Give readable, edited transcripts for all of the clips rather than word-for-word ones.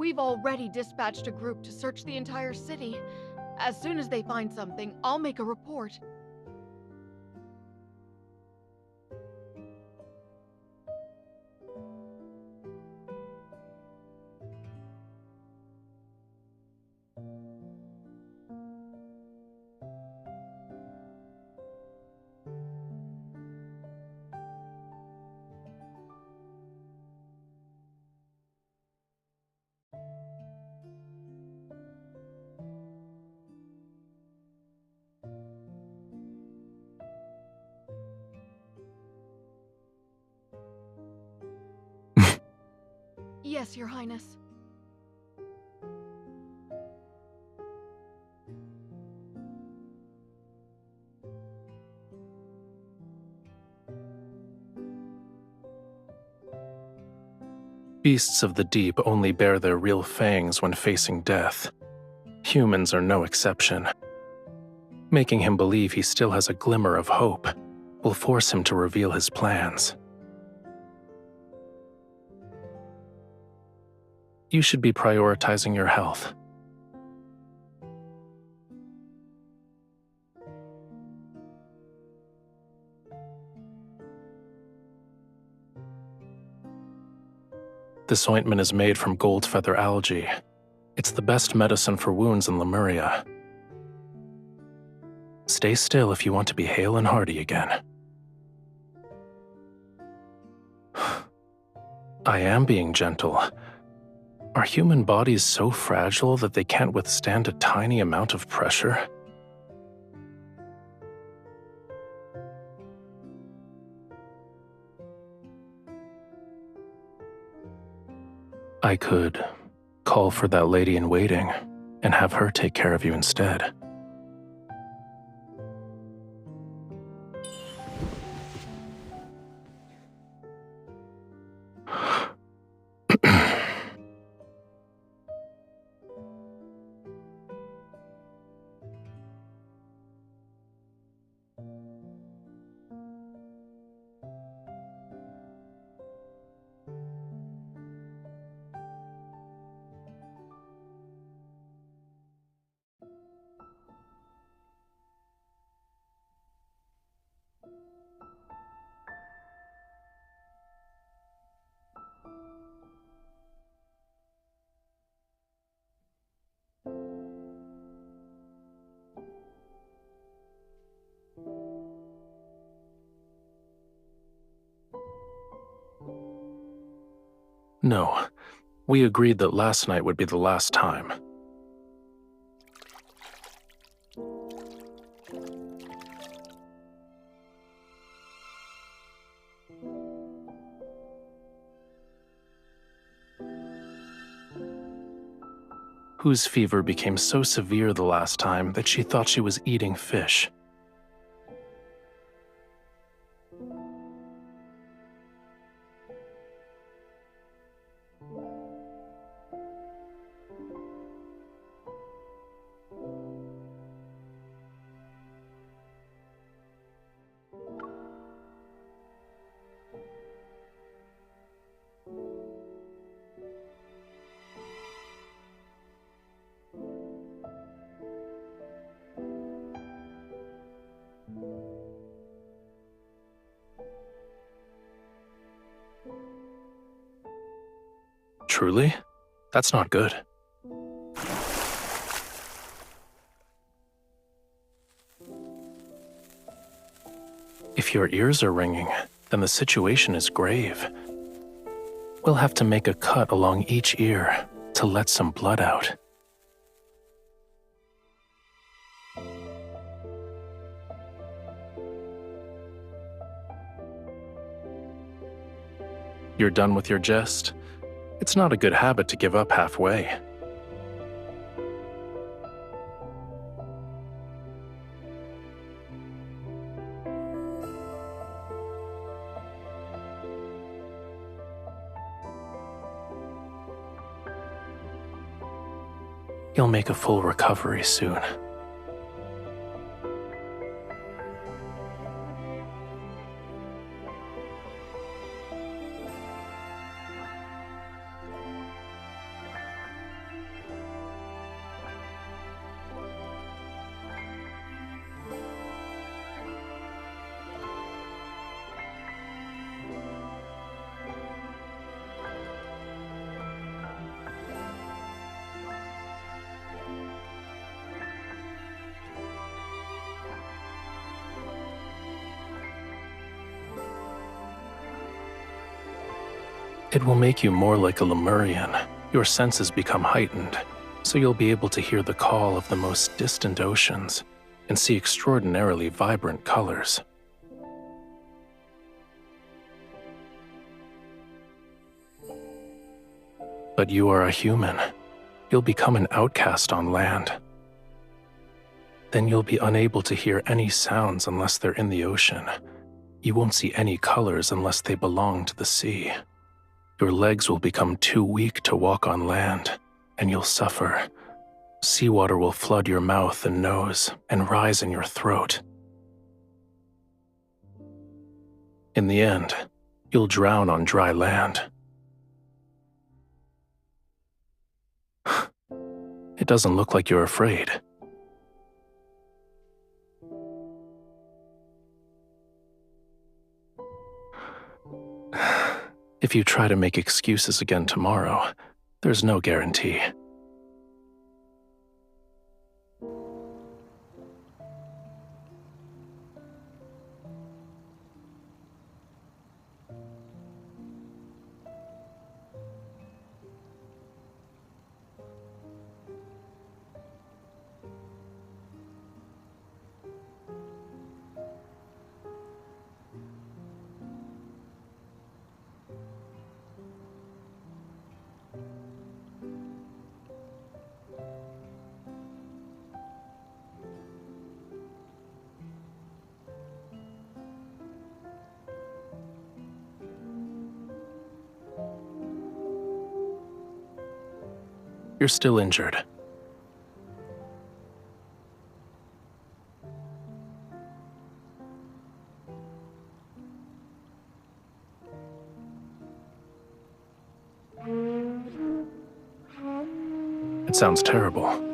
We've already dispatched a group to search the entire city. As soon as they find something, I'll make a report. Yes, Your Highness. Beasts of the deep only bare their real fangs when facing death. Humans are no exception. Making him believe he still has a glimmer of hope will force him to reveal his plans. You should be prioritizing your health. This ointment is made from gold feather algae. It's the best medicine for wounds in Lemuria. Stay still if you want to be hale and hearty again. I am being gentle. Are human bodies so fragile that they can't withstand a tiny amount of pressure? I could call for that lady in waiting and have her take care of you instead. No, we agreed that last night would be the last time. Whose fever became so severe the last time that she thought she was eating fish. Truly? That's not good. If your ears are ringing, then the situation is grave. We'll have to make a cut along each ear to let some blood out. You're done with your jest? It's not a good habit to give up halfway. You'll make a full recovery soon. It will make you more like a Lemurian. Your senses become heightened, so you'll be able to hear the call of the most distant oceans and see extraordinarily vibrant colors. But you are a human. You'll become an outcast on land. Then you'll be unable to hear any sounds unless they're in the ocean. You won't see any colors unless they belong to the sea. Your legs will become too weak to walk on land, and you'll suffer. Seawater will flood your mouth and nose and rise in your throat. In the end, you'll drown on dry land. It doesn't look like you're afraid. If you try to make excuses again tomorrow, there's no guarantee. You're still injured. It sounds terrible.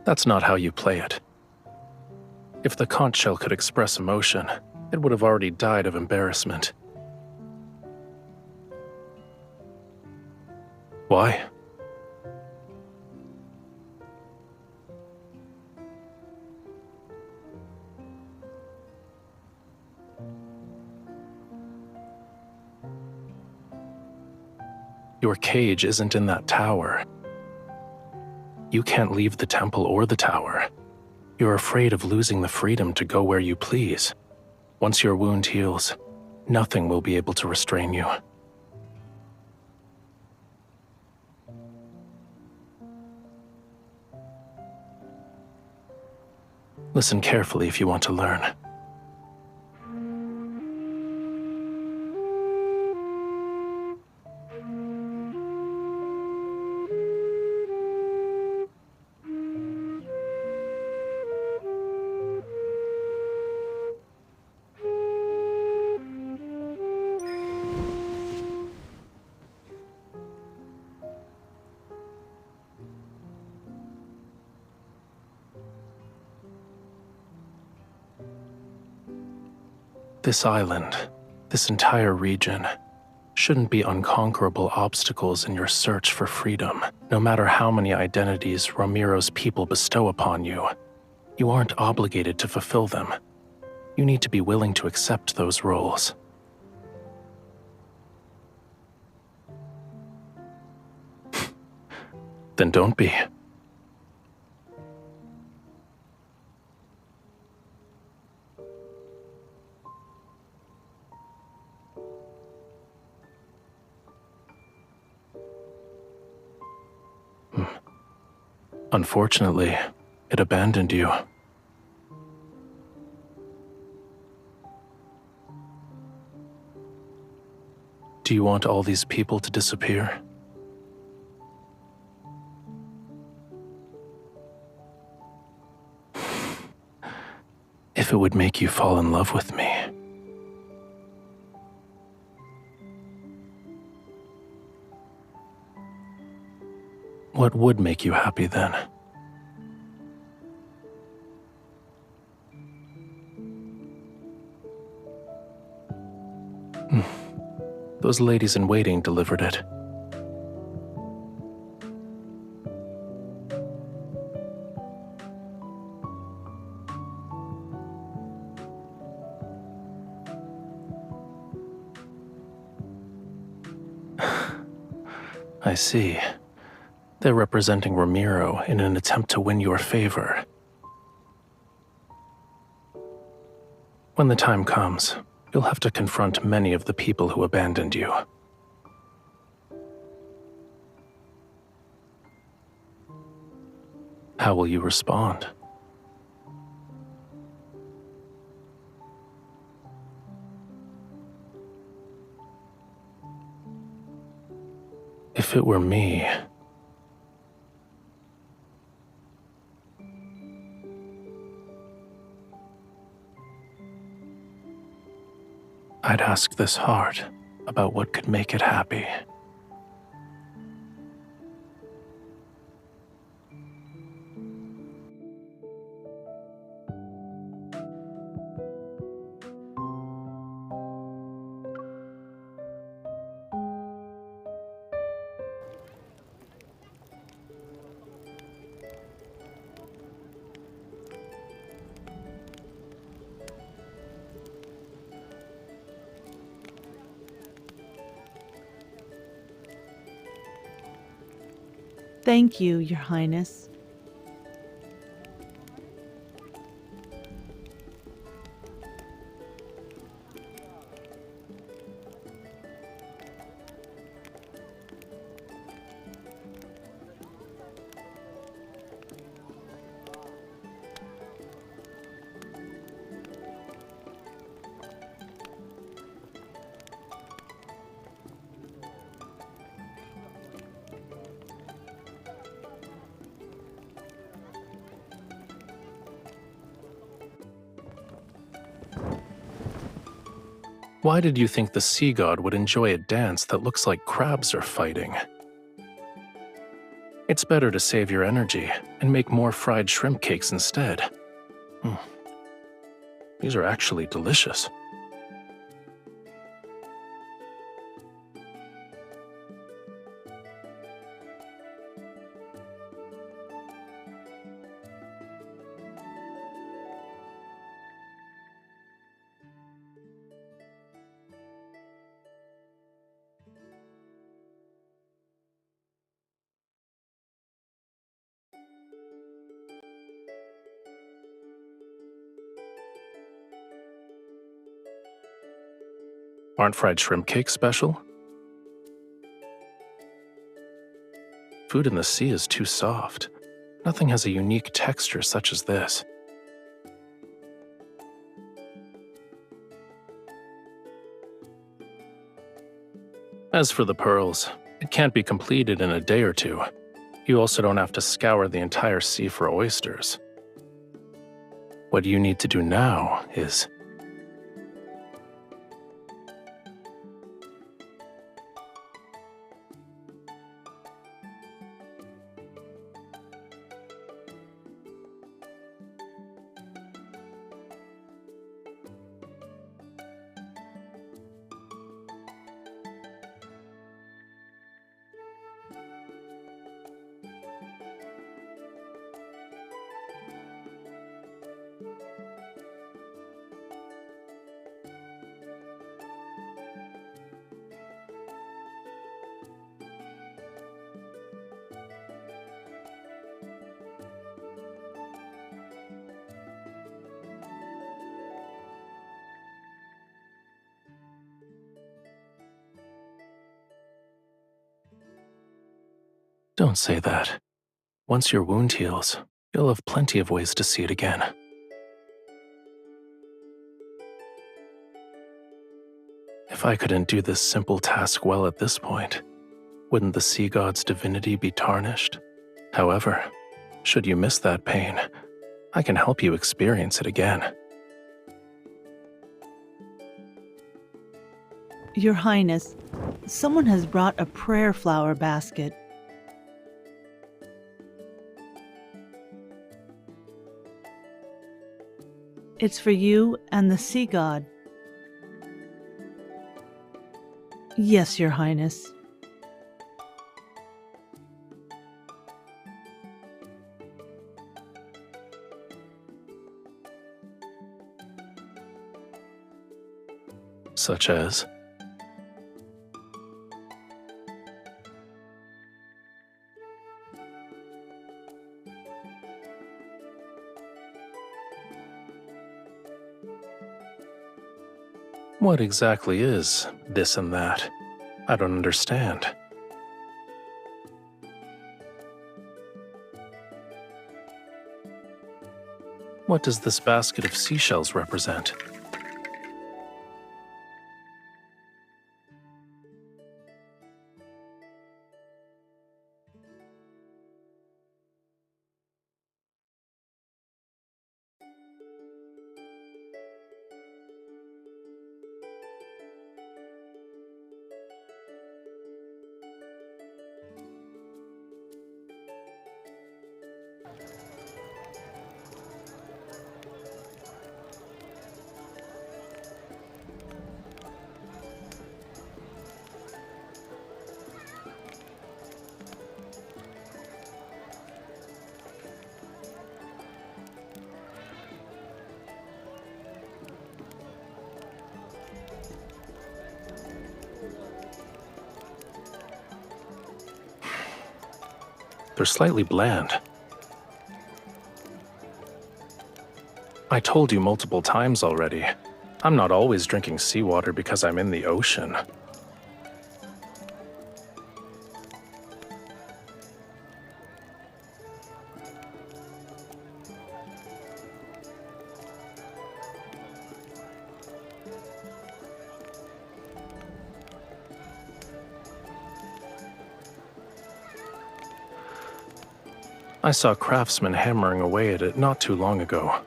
That's not how you play it. If the conch shell could express emotion, it would have already died of embarrassment. Why? Your cage isn't in that tower. You can't leave the temple or the tower. You're afraid of losing the freedom to go where you please. Once your wound heals, nothing will be able to restrain you. Listen carefully if you want to learn. This island, this entire region, shouldn't be unconquerable obstacles in your search for freedom. No matter how many identities Romirro's people bestow upon you, you aren't obligated to fulfill them. You need to be willing to accept those roles. Then don't be. Unfortunately, it abandoned you. Do you want all these people to disappear? If it would make you fall in love with me. What would make you happy then? Those ladies in waiting delivered it. I see. They're representing Romirro in an attempt to win your favor. When the time comes, you'll have to confront many of the people who abandoned you. How will you respond? If it were me, I'd ask this heart about what could make it happy. Thank you, Your Highness. Why did you think the sea god would enjoy a dance that looks like crabs are fighting? It's better to save your energy and make more fried shrimp cakes instead. These are actually delicious. Aren't fried shrimp cakes special? Food in the sea is too soft. Nothing has a unique texture such as this. As for the pearls, it can't be completed in a day or two. You also don't have to scour the entire sea for oysters. What you need to do now is... Don't say that. Once your wound heals, you'll have plenty of ways to see it again. If I couldn't do this simple task well at this point, wouldn't the sea god's divinity be tarnished? However, should you miss that pain, I can help you experience it again. Your Highness, someone has brought a prayer flower basket. It's for you and the sea god. Yes, Your Highness. Such as... What exactly is this and that? I don't understand. What does this basket of seashells represent? They're slightly bland. I told you multiple times already. I'm not always drinking seawater because I'm in the ocean. I saw craftsmen hammering away at it not too long ago.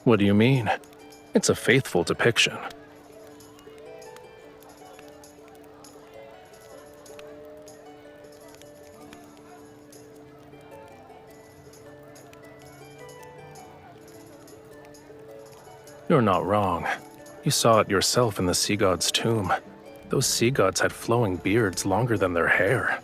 What do you mean? It's a faithful depiction. You're not wrong. You saw it yourself in the sea god's tomb. Those sea gods had flowing beards longer than their hair.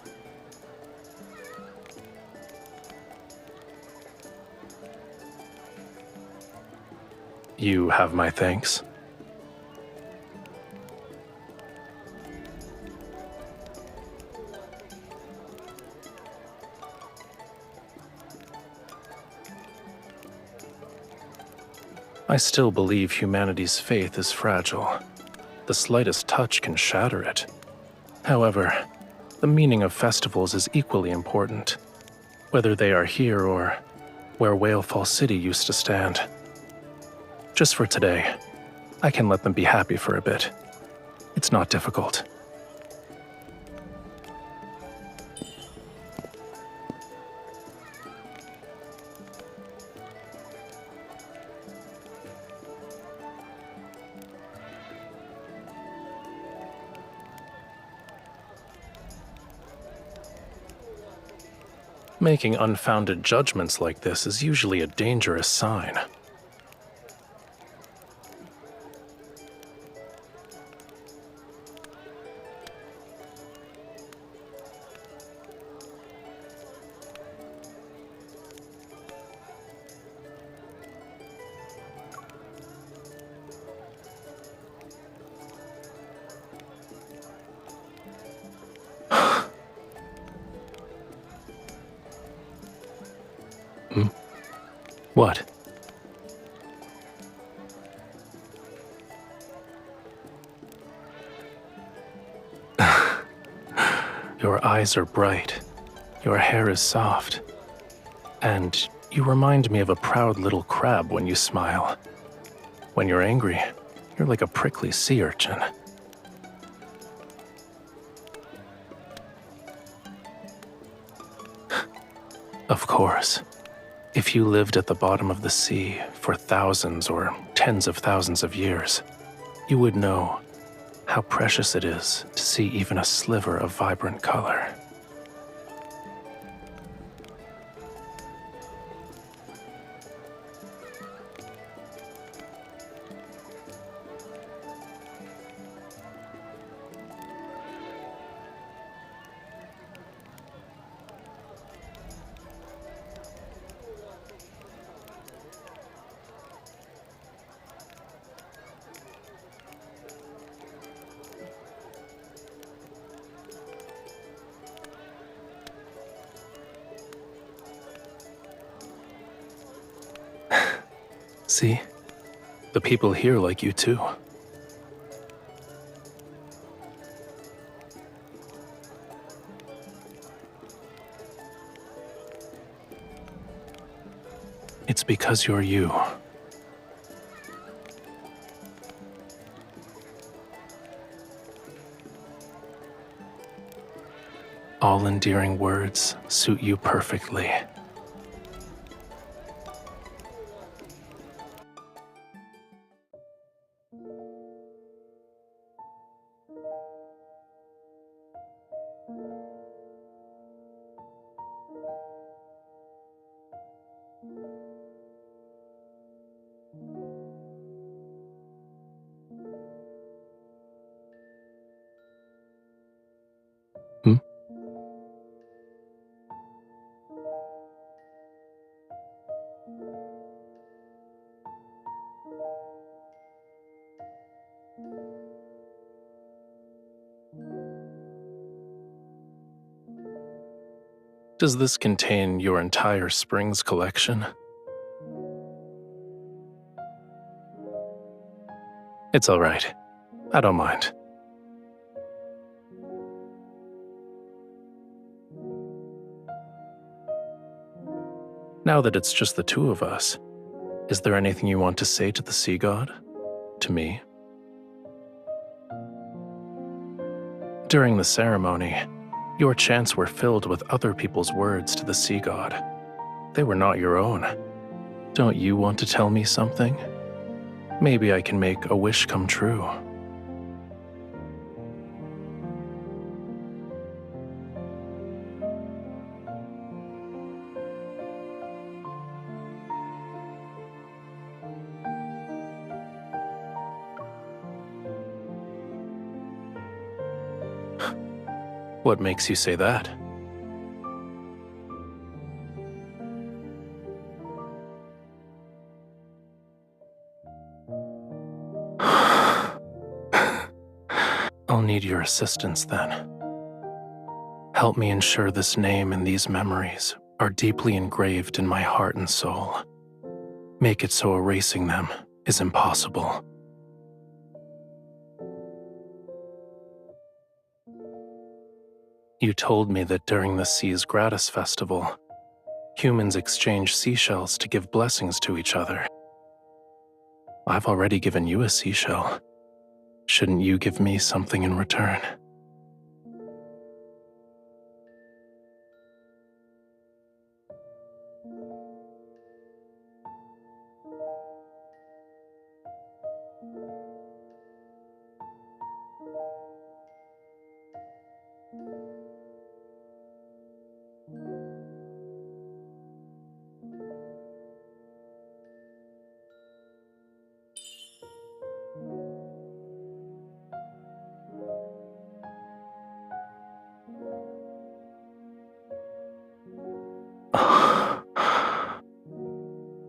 You have my thanks. I still believe humanity's faith is fragile. The slightest touch can shatter it. However, the meaning of festivals is equally important, whether they are here or where Whalefall City used to stand. Just for today, I can let them be happy for a bit. It's not difficult. Making unfounded judgments like this is usually a dangerous sign. What? Your eyes are bright. Your hair is soft. And you remind me of a proud little crab when you smile. When you're angry, you're like a prickly sea urchin. Of course. If you lived at the bottom of the sea for thousands or tens of thousands of years, you would know how precious it is to see even a sliver of vibrant color. See? The people here like you too. It's because you're you. All endearing words suit you perfectly. Hmm? Does this contain your entire Springs collection? It's all right. I don't mind. Now that it's just the two of us, is there anything you want to say to the sea god? To me? During the ceremony, your chants were filled with other people's words to the sea god. They were not your own. Don't you want to tell me something? Maybe I can make a wish come true. What makes you say that? I'll need your assistance then. Help me ensure this name and these memories are deeply engraved in my heart and soul. Make it so erasing them is impossible. You told me that during the Seas Gratis Festival, humans exchange seashells to give blessings to each other. I've already given you a seashell. Shouldn't you give me something in return?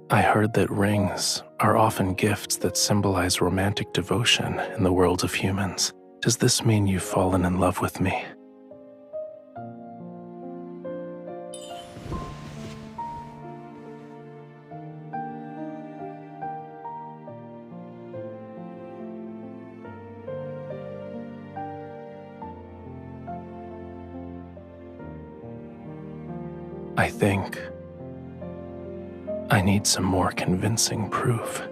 I heard that rings are often gifts that symbolize romantic devotion in the world of humans. Does this mean you've fallen in love with me? I think I need some more convincing proof.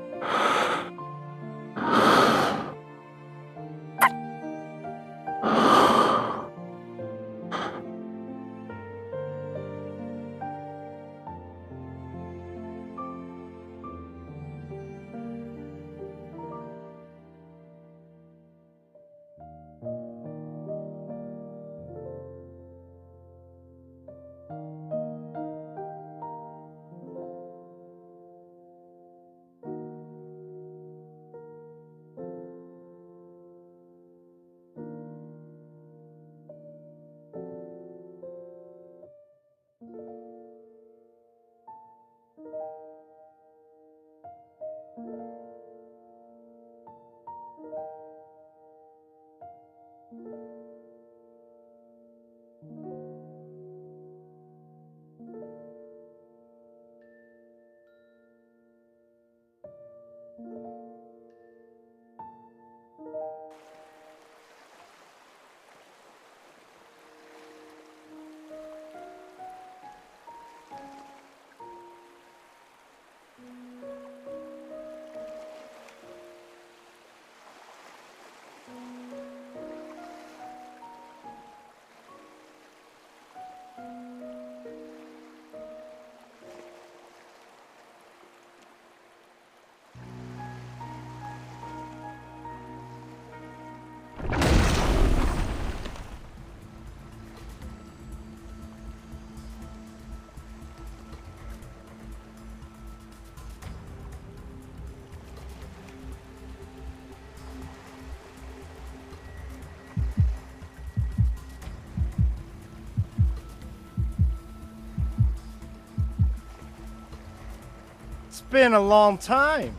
been a long time,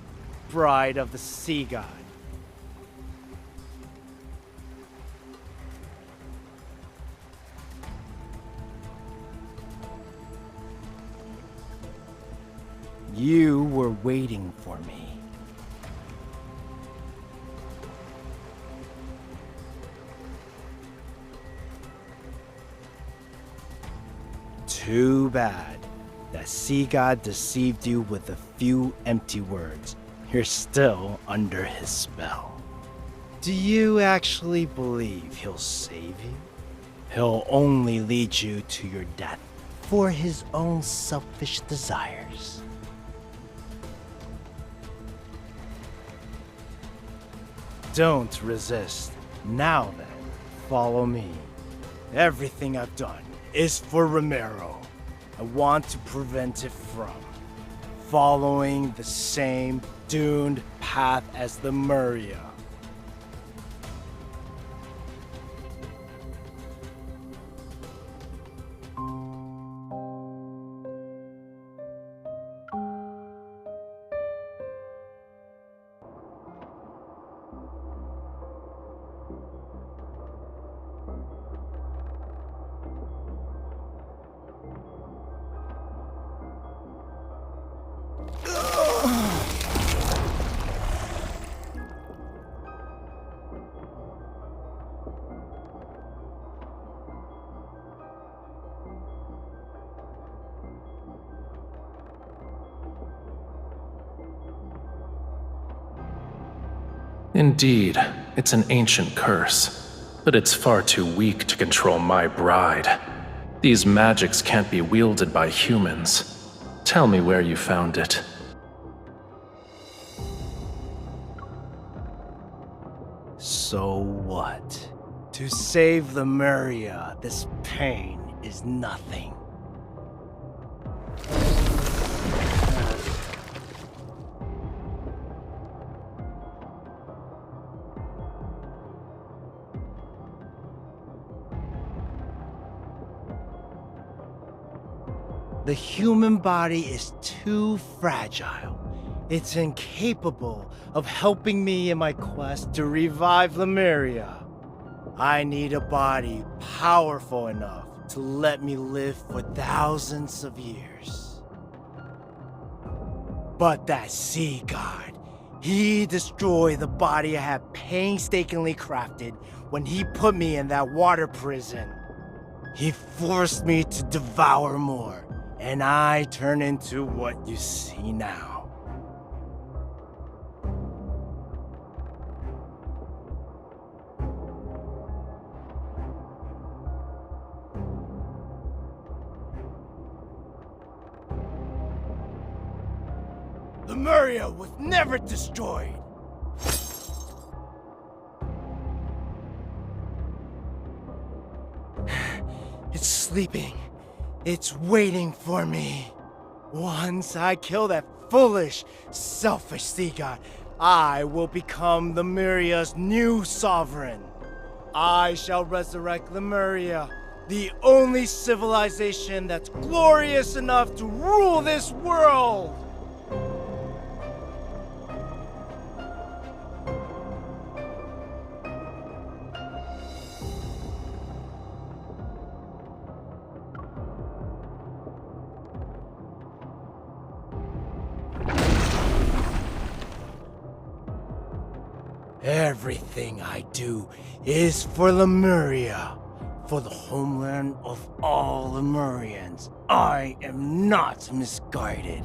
bride of the sea god. You were waiting for me. Too bad. That sea god deceived you with a few empty words. You're still under his spell. Do you actually believe he'll save you? He'll only lead you to your death for his own selfish desires. Don't resist. Now then, follow me. Everything I've done is for Romirro. I want to prevent it from following the same doomed path as the Lemuria. Indeed, it's an ancient curse, but it's far too weak to control my bride. These magics can't be wielded by humans. Tell me where you found it. So what? To save the Lemuria, this pain is nothing. The human body is too fragile. It's incapable of helping me in my quest to revive Lemuria. I need a body powerful enough to let me live for thousands of years. But that sea god, he destroyed the body I had painstakingly crafted when he put me in that water prison. He forced me to devour more. And I turn into what you see now. Lemuria was never destroyed. It's sleeping. It's waiting for me. Once I kill that foolish, selfish sea god, I will become Lemuria's new sovereign. I shall resurrect Lemuria, the only civilization that's glorious enough to rule this world. Everything I do is for Lemuria, for the homeland of all Lemurians. I am not misguided.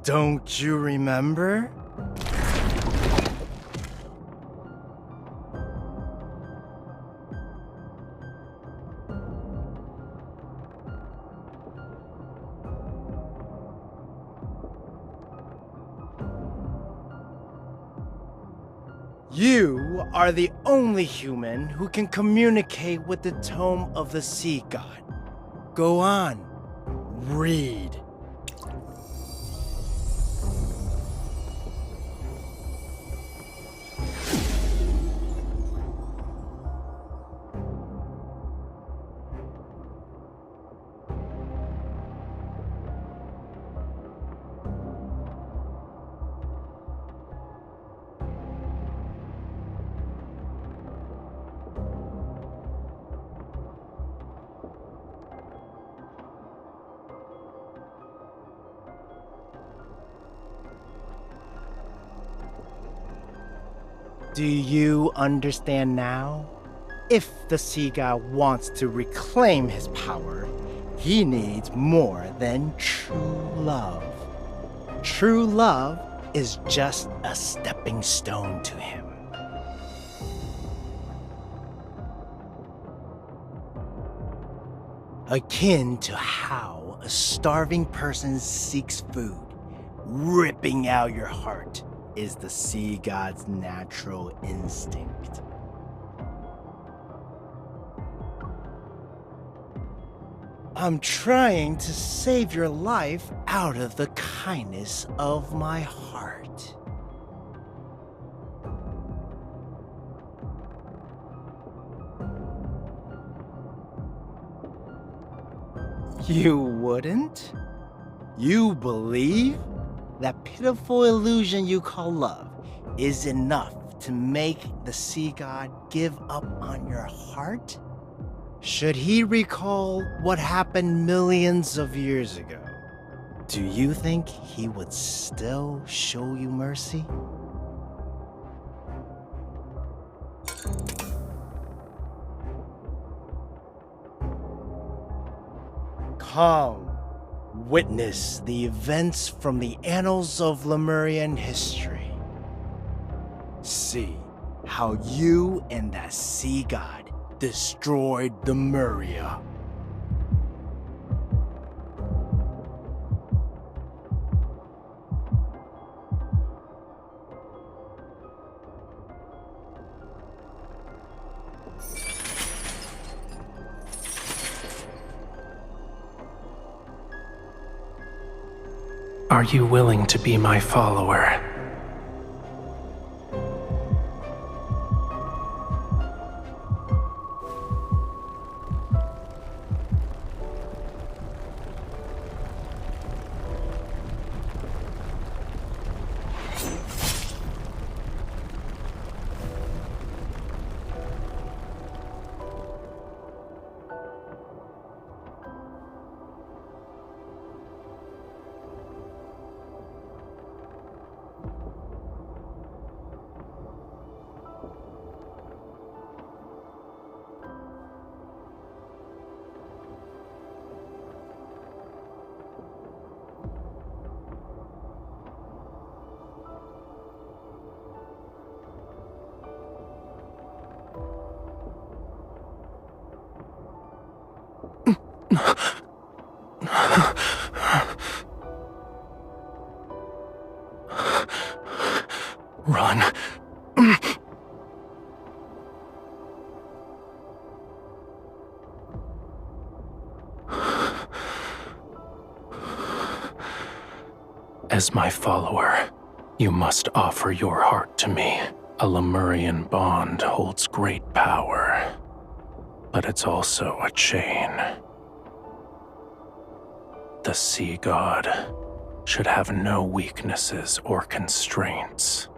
Don't you remember? You are the only human who can communicate with the tome of the sea god. Go on, read. Do you understand now? If the sea god wants to reclaim his power, he needs more than true love. True love is just a stepping stone to him. Akin to how a starving person seeks food, ripping out your heart is the sea god's natural instinct. I'm trying to save your life out of the kindness of my heart. You wouldn't? You believe that pitiful illusion you call love is enough to make the sea god give up on your heart? Should he recall what happened millions of years ago, do you think he would still show you mercy? Come, witness the events from the annals of Lemurian history. See how you and that sea god destroyed Lemuria. Are you willing to be my follower? Run. As my follower, you must offer your heart to me. A Lemurian bond holds great power, but it's also a chain. The sea god should have no weaknesses or constraints.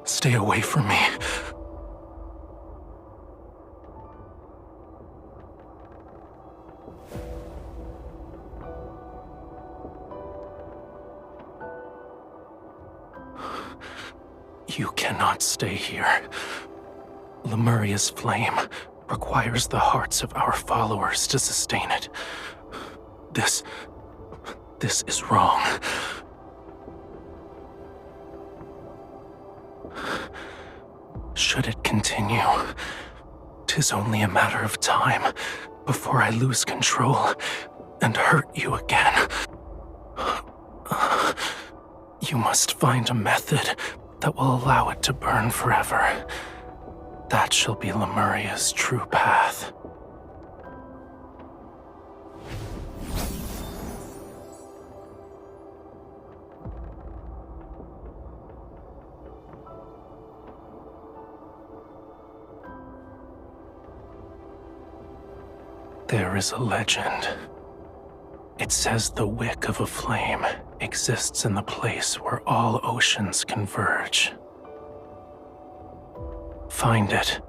Stay away from me. You cannot stay here. Lemuria's flame requires the hearts of our followers to sustain it. This is wrong. Should it continue, 'tis only a matter of time before I lose control and hurt you again. You must find a method that will allow it to burn forever. That shall be Lemuria's true path. There is a legend. It says the wick of a flame exists in the place where all oceans converge. Find it,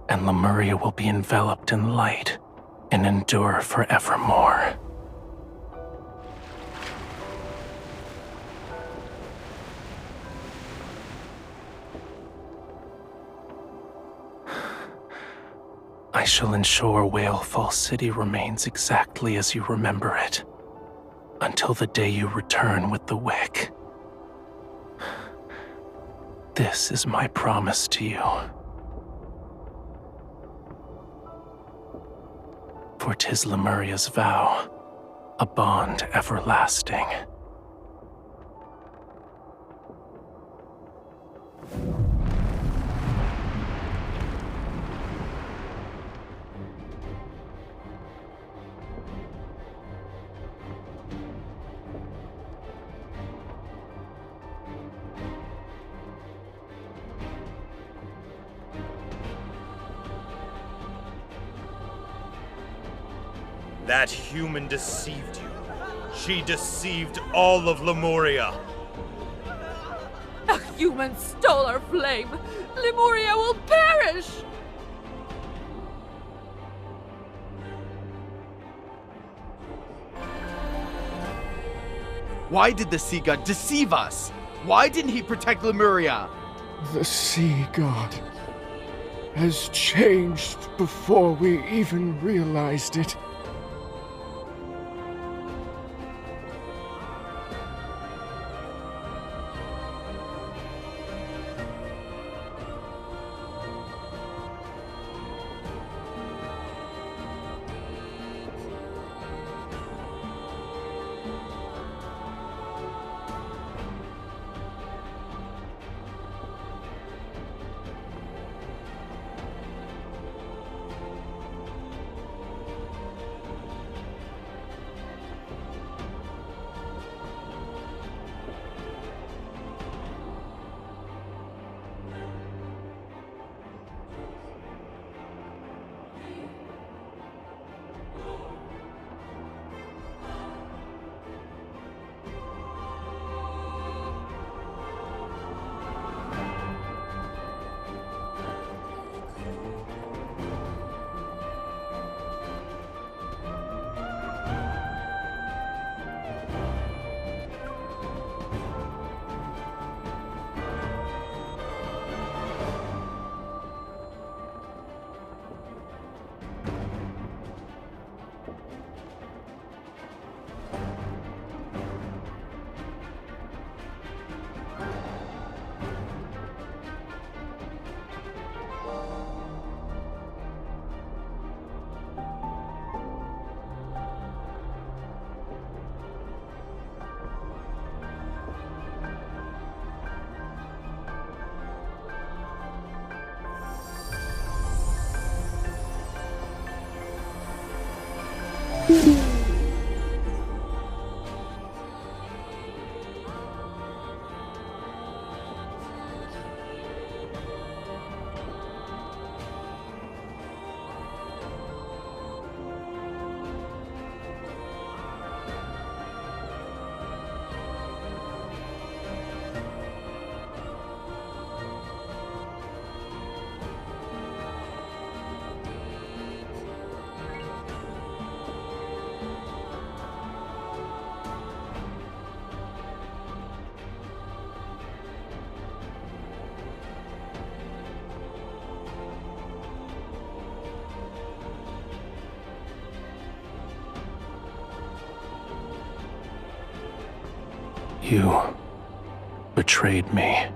and Lemuria will be enveloped in light and endure forevermore. I shall ensure Whalefall City remains exactly as you remember it, until the day you return with the wick. This is my promise to you. For 'tis Lemuria's vow, a bond everlasting. That human deceived you. She deceived all of Lemuria. A human stole our flame! Lemuria will perish! Why did the sea god deceive us? Why didn't he protect Lemuria? The sea god has changed before we even realized it. You betrayed me.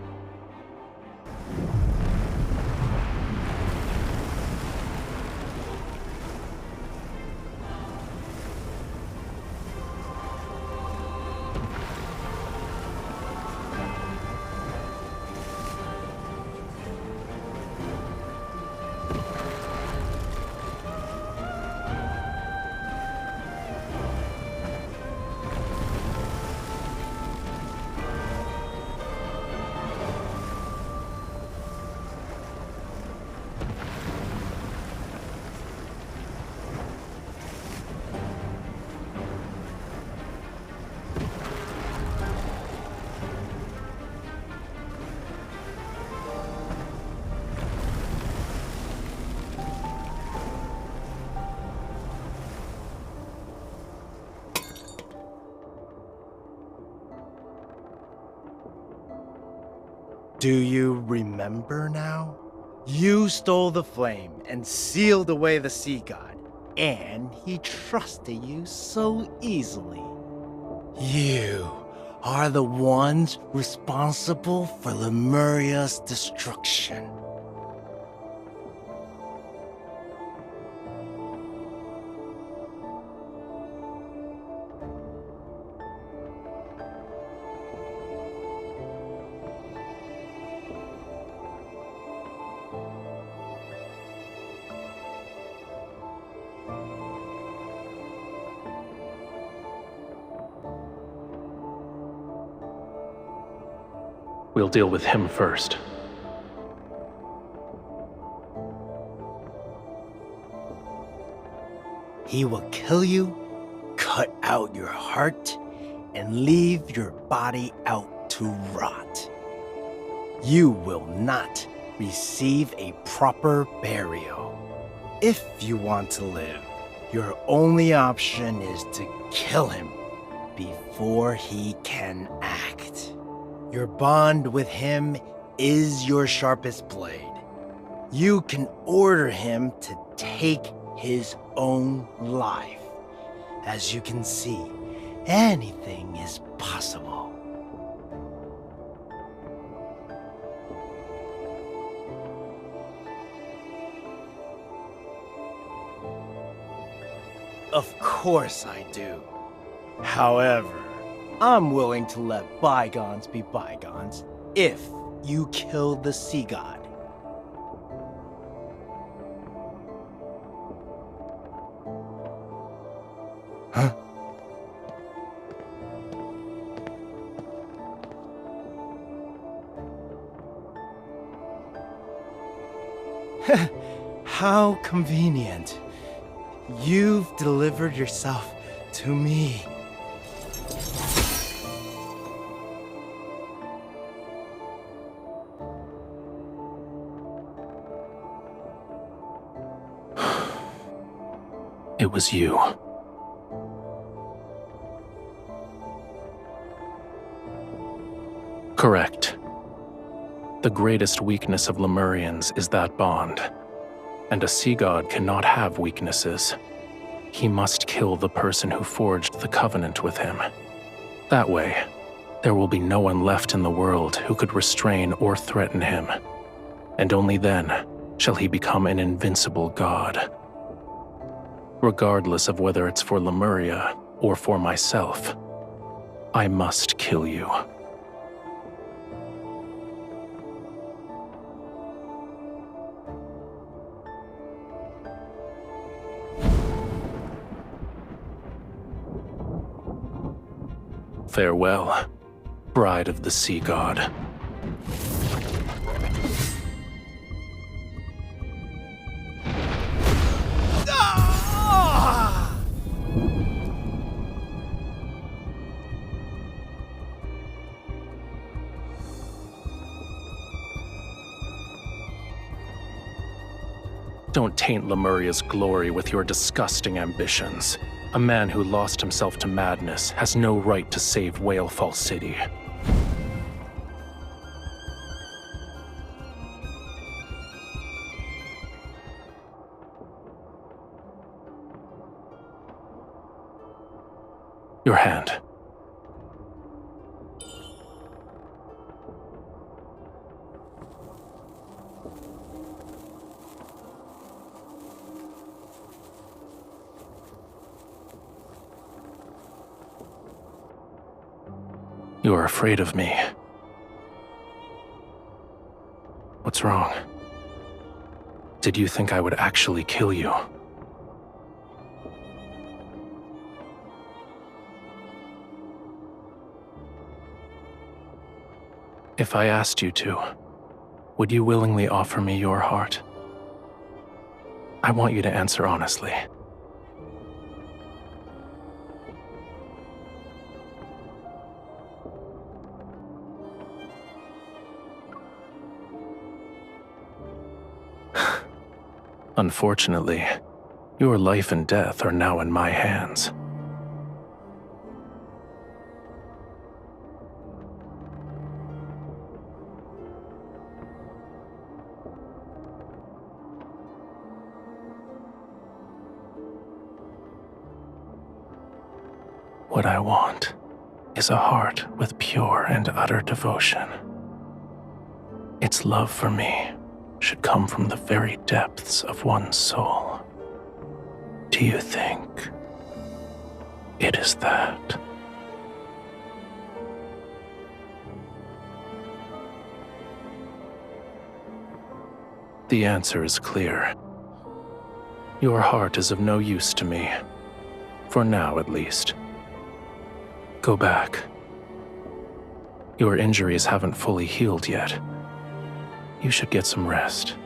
Do you remember now? You stole the flame and sealed away the sea god, and he trusted you so easily. You are the ones responsible for Lemuria's destruction. We'll deal with him first. He will kill you, cut out your heart, and leave your body out to rot. You will not receive a proper burial. If you want to live, your only option is to kill him before he can act. Your bond with him is your sharpest blade. You can order him to take his own life. As you can see, anything is possible. Of course I do. However, I'm willing to let bygones be bygones if you kill the sea god. Huh? How convenient. You've delivered yourself to me. It was you. Correct. The greatest weakness of Lemurians is that bond. And a sea god cannot have weaknesses. He must kill the person who forged the covenant with him. That way, there will be no one left in the world who could restrain or threaten him. And only then shall he become an invincible god. Regardless of whether it's for Lemuria or for myself, I must kill you. Farewell, bride of the sea god. Don't taint Lemuria's glory with your disgusting ambitions. A man who lost himself to madness has no right to save Whalefall City. Your hand. You are afraid of me. What's wrong? Did you think I would actually kill you? If I asked you to, would you willingly offer me your heart? I want you to answer honestly. Unfortunately, your life and death are now in my hands. What I want is a heart with pure and utter devotion. Its love for me should come from the very depths of one's soul. Do you think it is that? The answer is clear. Your heart is of no use to me, for now at least. Go back. Your injuries haven't fully healed yet. You should get some rest.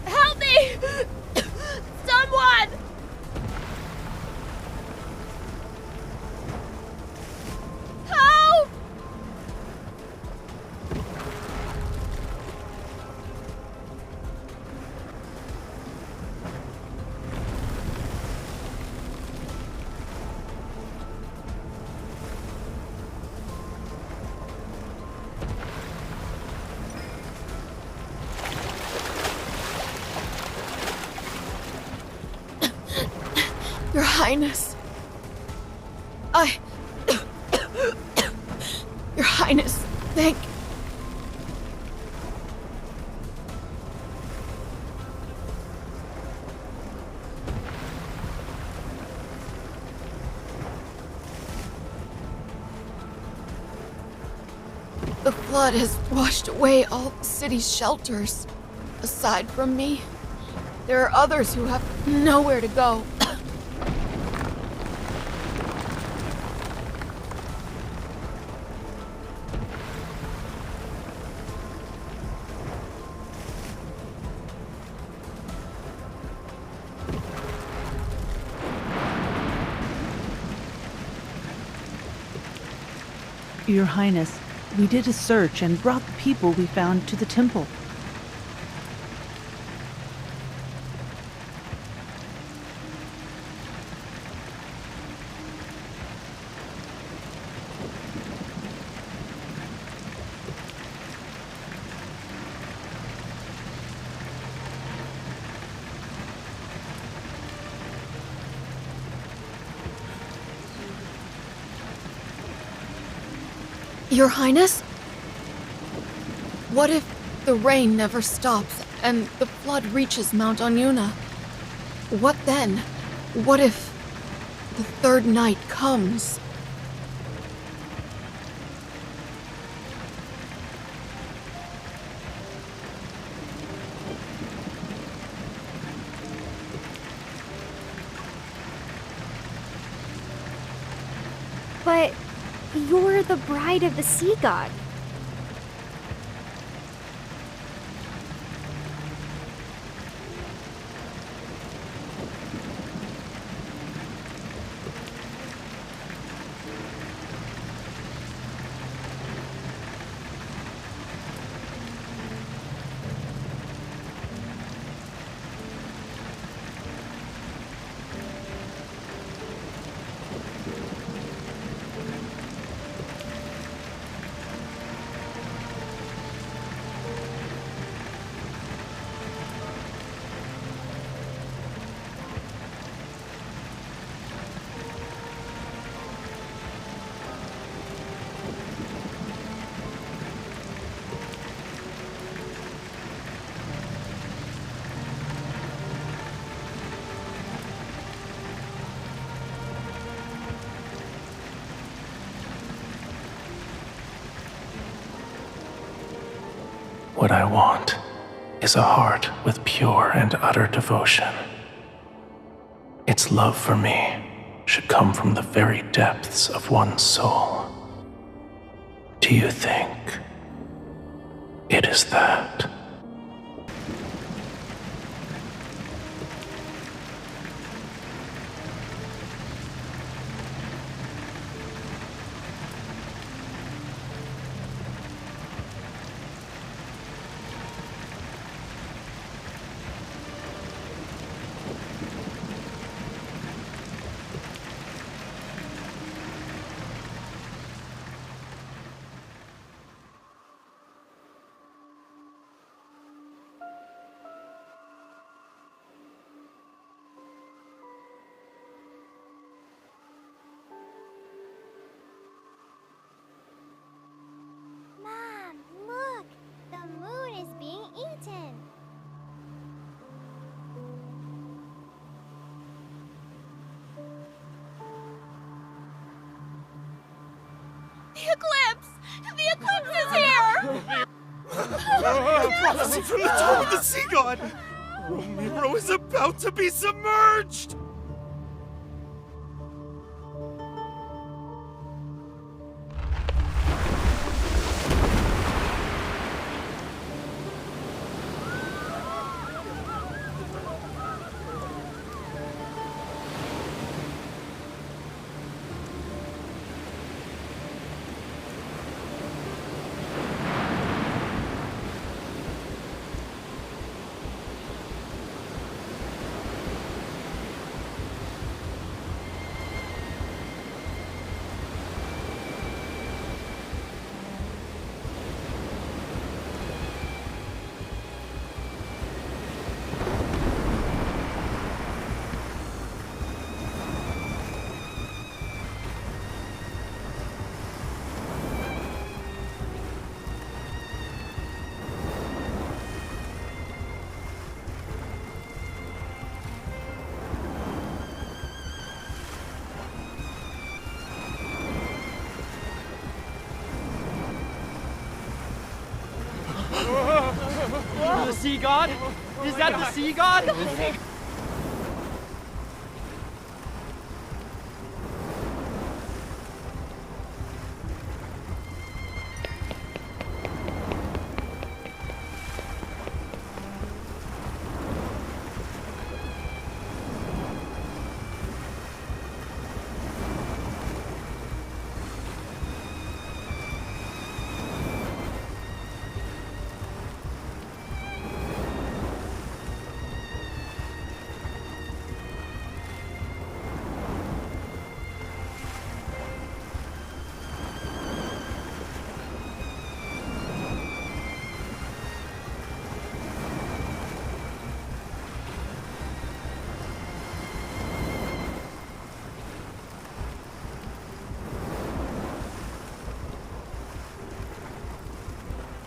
Help me! Someone! Help! Your Highness. Your Highness, thank... The flood has washed away all the city's shelters. Aside from me, there are others who have nowhere to go. Your Highness, we did a search and brought the people we found to the temple. Your Highness? What if the rain never stops and the flood reaches Mount Anyuna? What then? What if the third night comes? But you're the bride of the sea god. What I want is a heart with pure and utter devotion. Its love for me should come from the very depths of one's soul. Do you think it is that? Mom, look! The moon is being eaten! The eclipse! The eclipse is here! Prophecy from the tomb of the sea god! Romirro is about to be submerged! The sea god? Is that the sea god?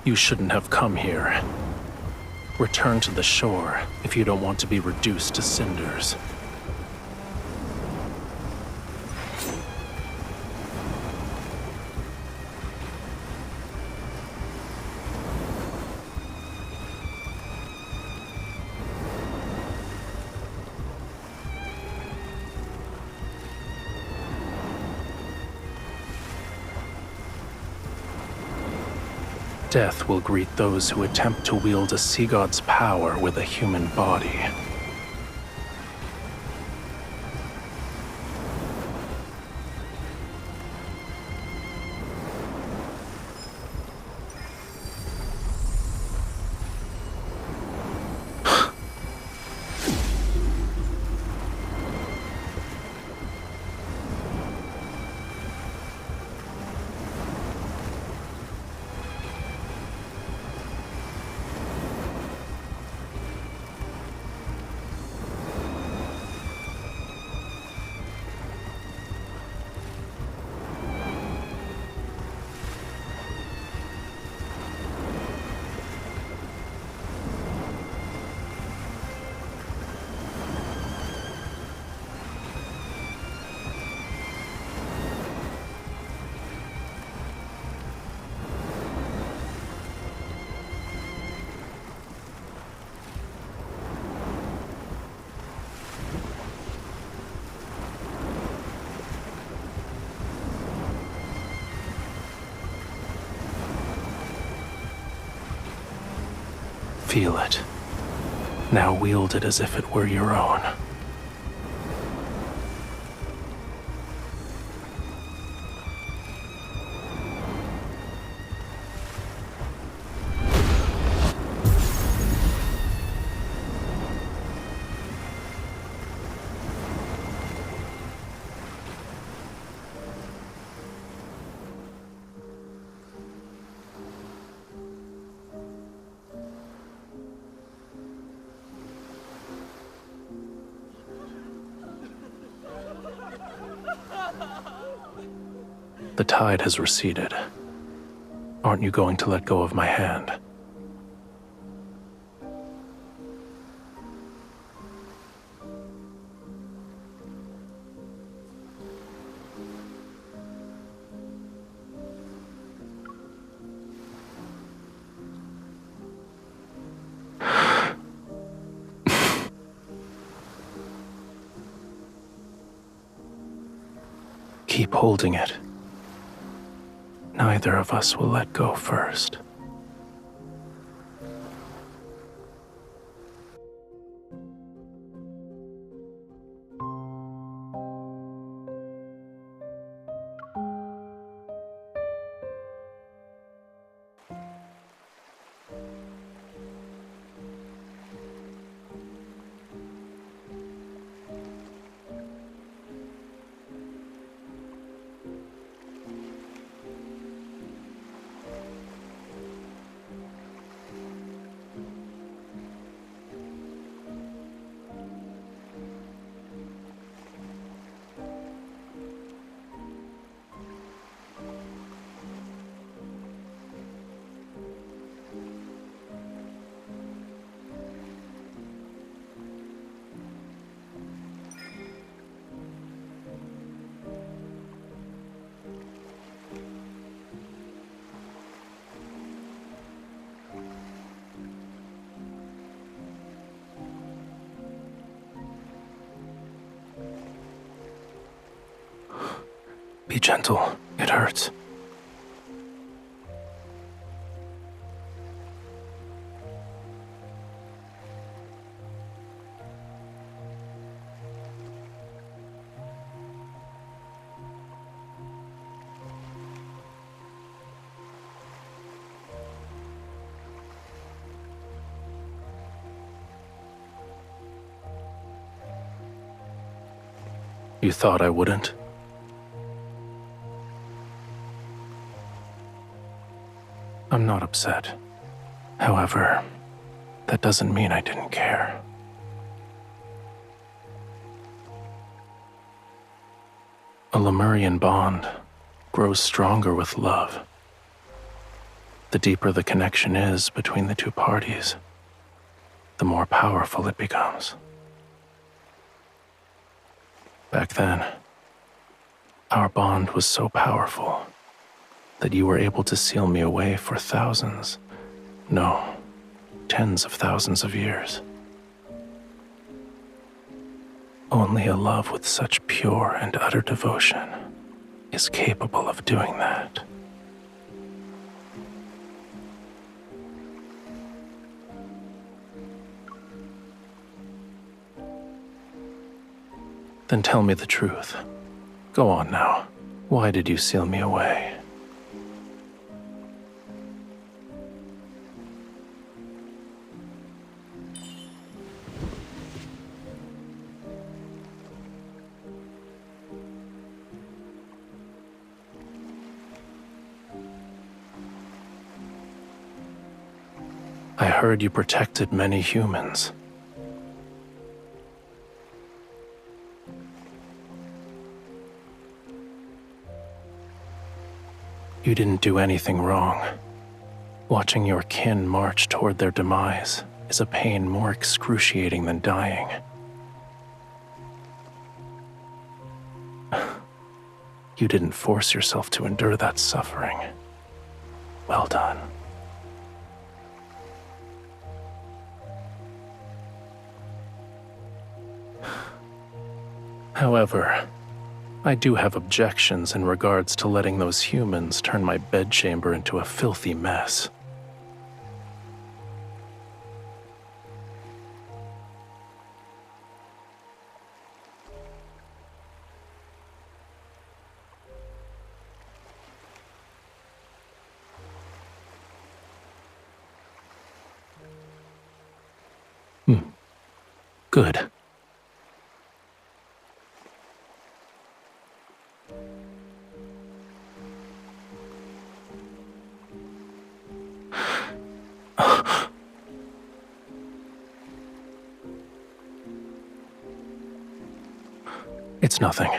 You shouldn't have come here. Return to the shore if you don't want to be reduced to cinders. Death will greet those who attempt to wield a sea god's power with a human body. Feel it. Now wield it as if it were your own. The tide has receded. Aren't you going to let go of my hand? Keep holding it. Neither of us will let go first. Be gentle. It hurts. You thought I wouldn't? I'm not upset. However, that doesn't mean I didn't care. A Lemurian bond grows stronger with love. The deeper the connection is between the two parties, the more powerful it becomes. Back then, our bond was so powerful that you were able to seal me away for thousands, no, tens of thousands of years. Only a love with such pure and utter devotion is capable of doing that. Then tell me the truth. Go on now. Why did you seal me away? I heard you protected many humans. You didn't do anything wrong. Watching your kin march toward their demise is a pain more excruciating than dying. You didn't force yourself to endure that suffering. Well done. However, I do have objections in regards to letting those humans turn my bedchamber into a filthy mess. Good. It's nothing.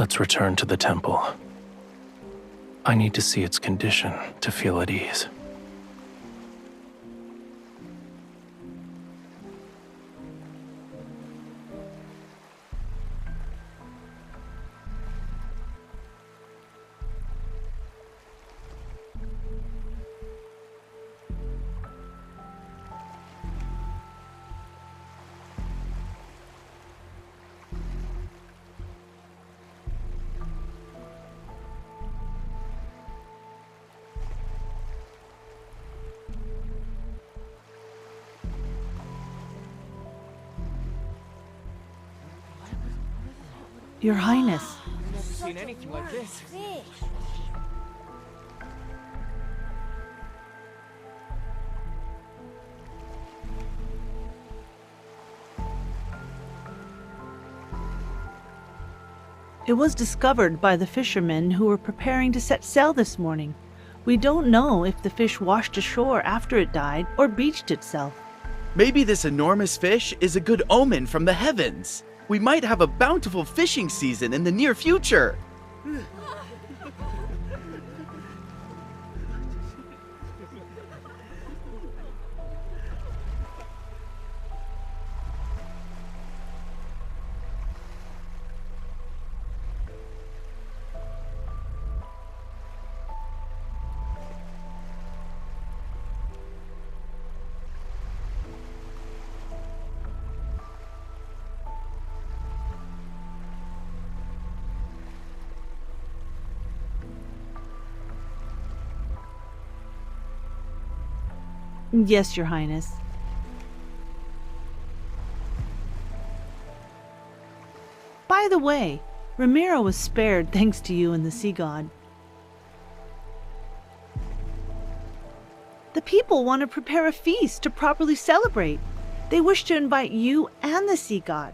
Let's return to the temple. I need to see its condition to feel at ease. Your Highness, I've never seen anything like this. Fish. it was discovered by the fishermen who were preparing to set sail this morning. We don't know if the fish washed ashore after it died or beached itself. Maybe this enormous fish is a good omen from the heavens. We might have a bountiful fishing season in the near future. Yes, Your Highness. By the way, Romirro was spared thanks to you and the sea god. The people want to prepare a feast to properly celebrate. They wish to invite you and the sea god.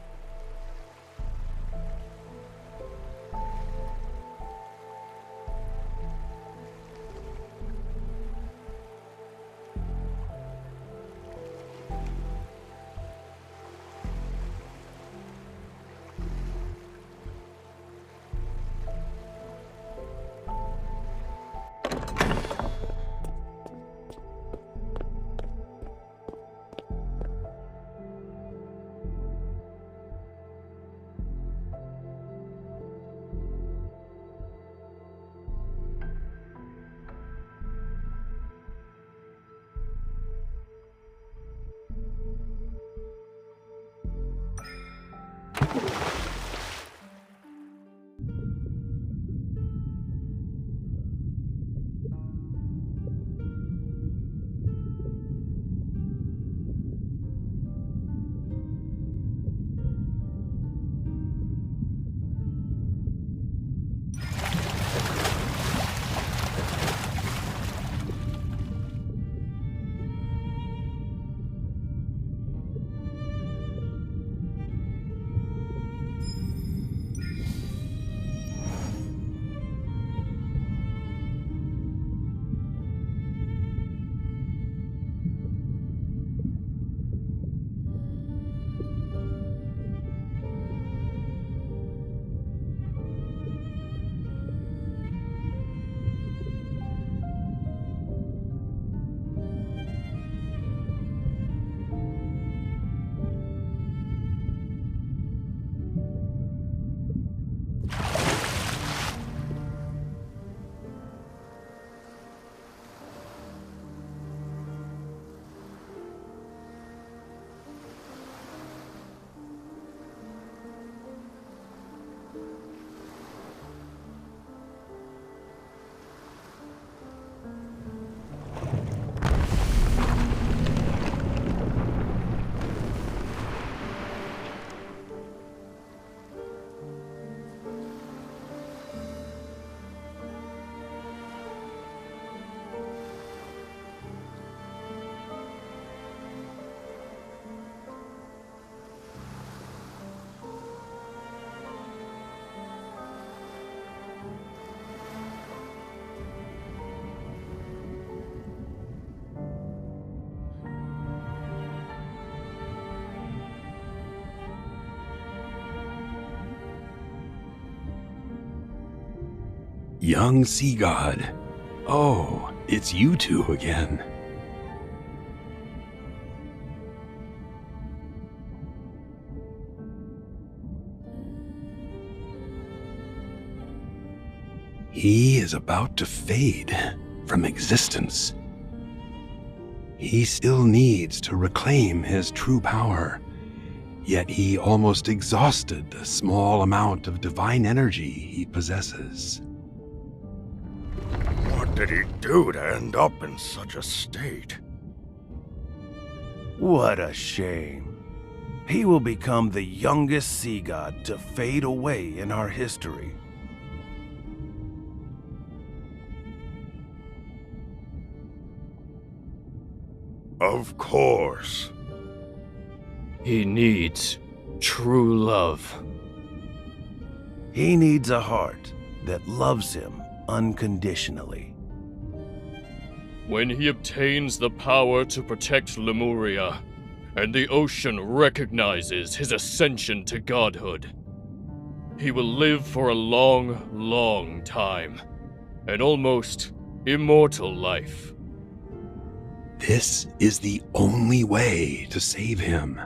Young sea god. Oh, it's you two again. He is about to fade from existence. He still needs to reclaim his true power, yet he almost exhausted the small amount of divine energy he possesses. What did he do to end up in such a state? What a shame. He will become the youngest sea god to fade away in our history. Of course. He needs true love. He needs a heart that loves him unconditionally. When he obtains the power to protect Lemuria, and the ocean recognizes his ascension to godhood, he will live for a long, long time, an almost immortal life. This is the only way to save him.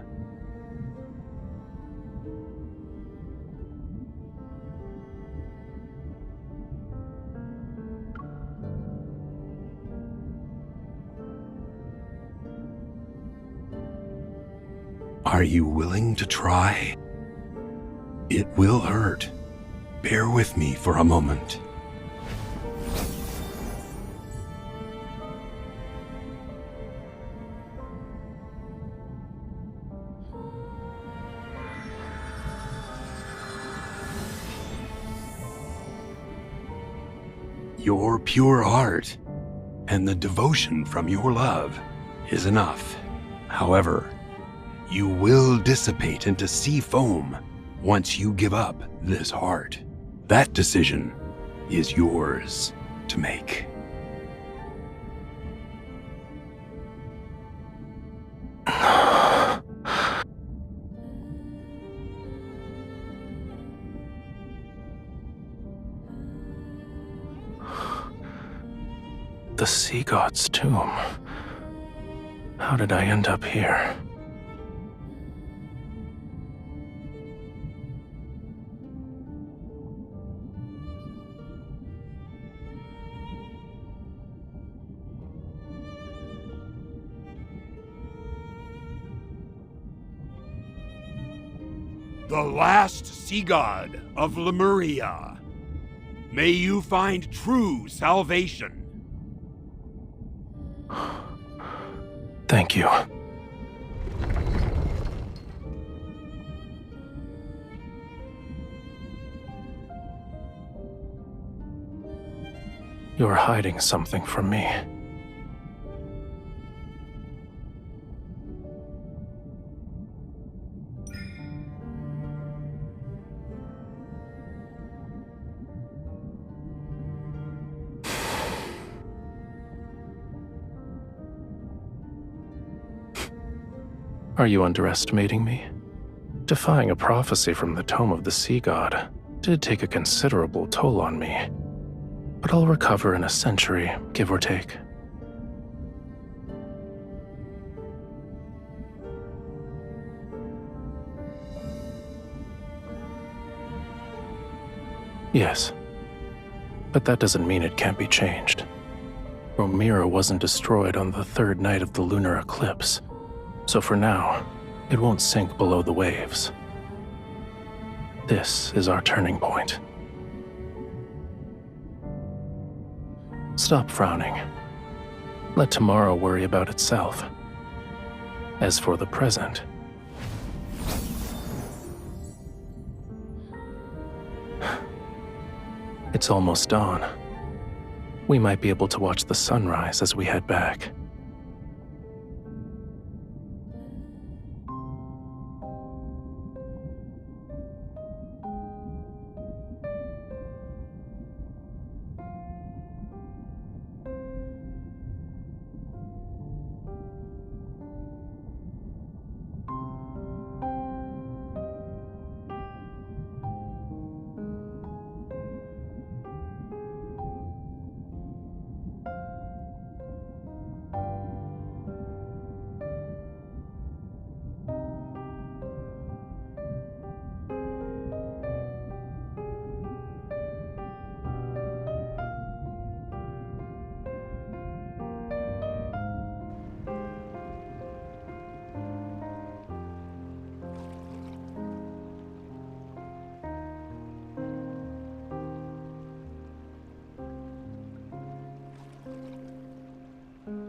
Are you willing to try? It will hurt. Bear with me for a moment. Your pure heart and the devotion from your love is enough. However, you will dissipate into sea foam once you give up this heart. That decision is yours to make. The sea god's tomb. How did I end up here? The last sea god of Lemuria. May you find true salvation. Thank you. You're hiding something from me. Are you underestimating me? Defying a prophecy from the tome of the sea god did take a considerable toll on me, but I'll recover in a century, give or take. Yes, but that doesn't mean it can't be changed. Romirro wasn't destroyed on the third night of the lunar eclipse, so for now, it won't sink below the waves. This is our turning point. Stop frowning. Let tomorrow worry about itself. As for the present, it's almost dawn. We might be able to watch the sunrise as we head back.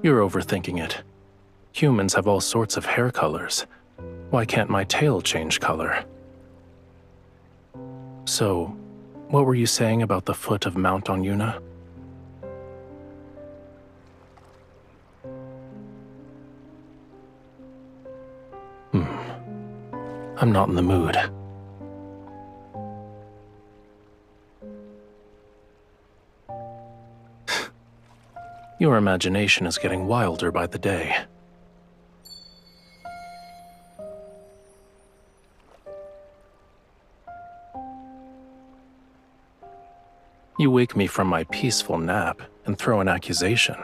You're overthinking it. Humans have all sorts of hair colors. Why can't my tail change color? So, what were you saying about the foot of Mount Onyuna? I'm not in the mood. Your imagination is getting wilder by the day. You wake me from my peaceful nap and throw an accusation.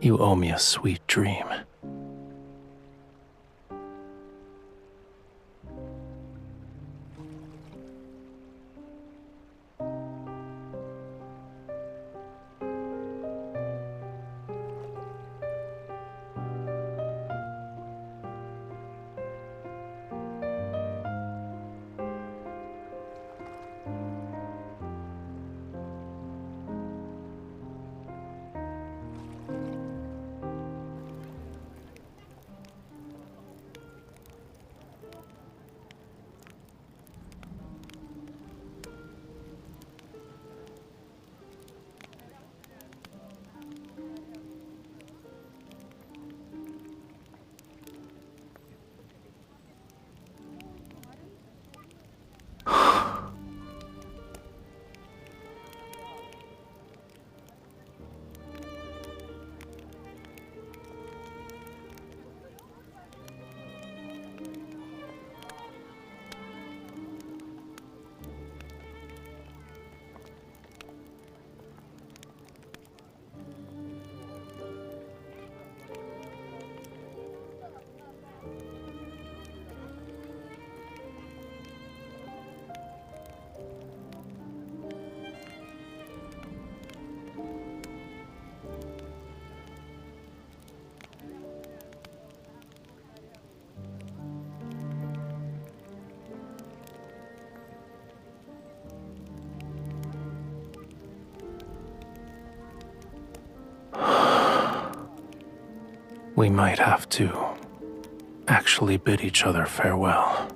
You owe me a sweet dream. We might have to actually bid each other farewell.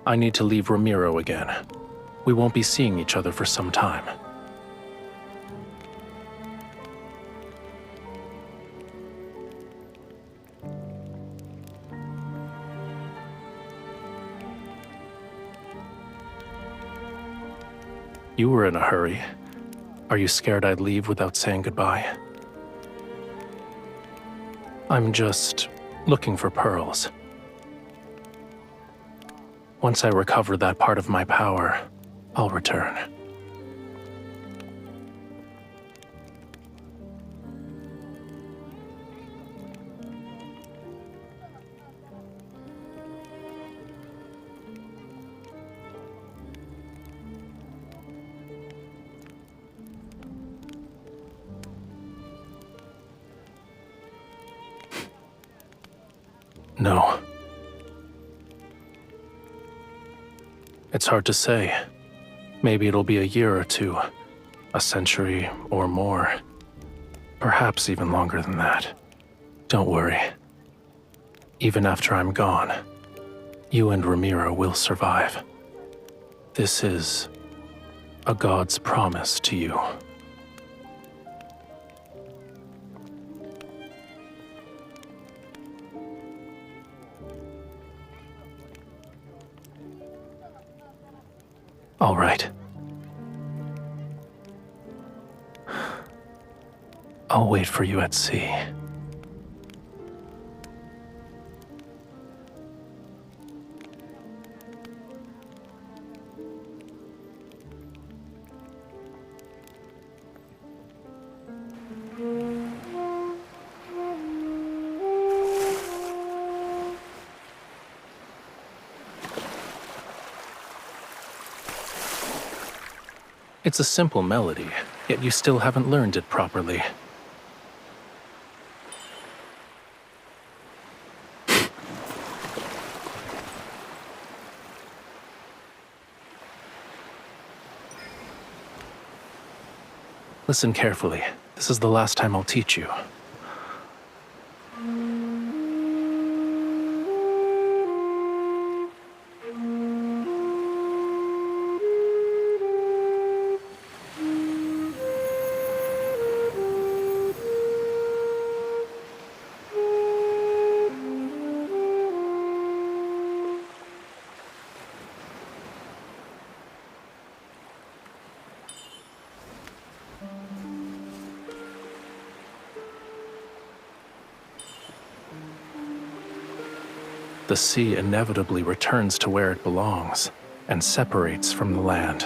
I need to leave Romirro again. We won't be seeing each other for some time. You were in a hurry. Are you scared I'd leave without saying goodbye? I'm just looking for pearls. Once I recover that part of my power, I'll return. No. It's hard to say. Maybe it'll be a year or two, a century or more. Perhaps even longer than that. Don't worry. Even after I'm gone, you and Romirro will survive. This is a god's promise to you. All right. I'll wait for you at sea. It's a simple melody, yet you still haven't learned it properly. Listen carefully. This is the last time I'll teach you. The sea inevitably returns to where it belongs and separates from the land.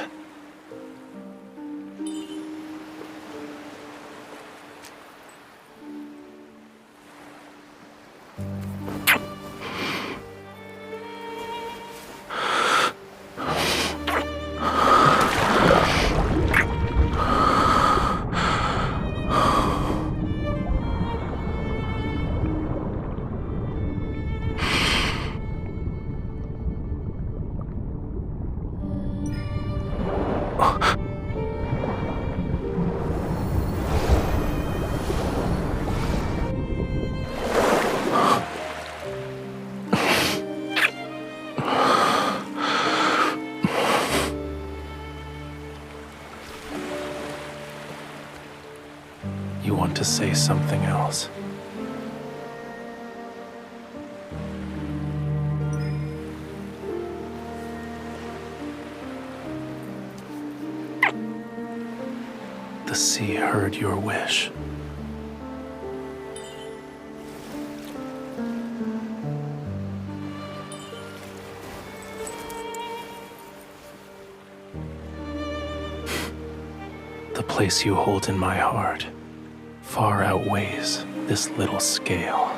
You want to say something else? The sea heard your wish. The place you hold in my heart far outweighs this little scale.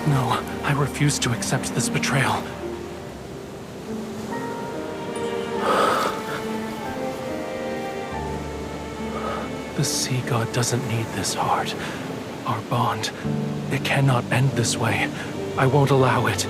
No, I refuse to accept this betrayal. The sea god doesn't need this heart. Our bond, it cannot end this way. I won't allow it.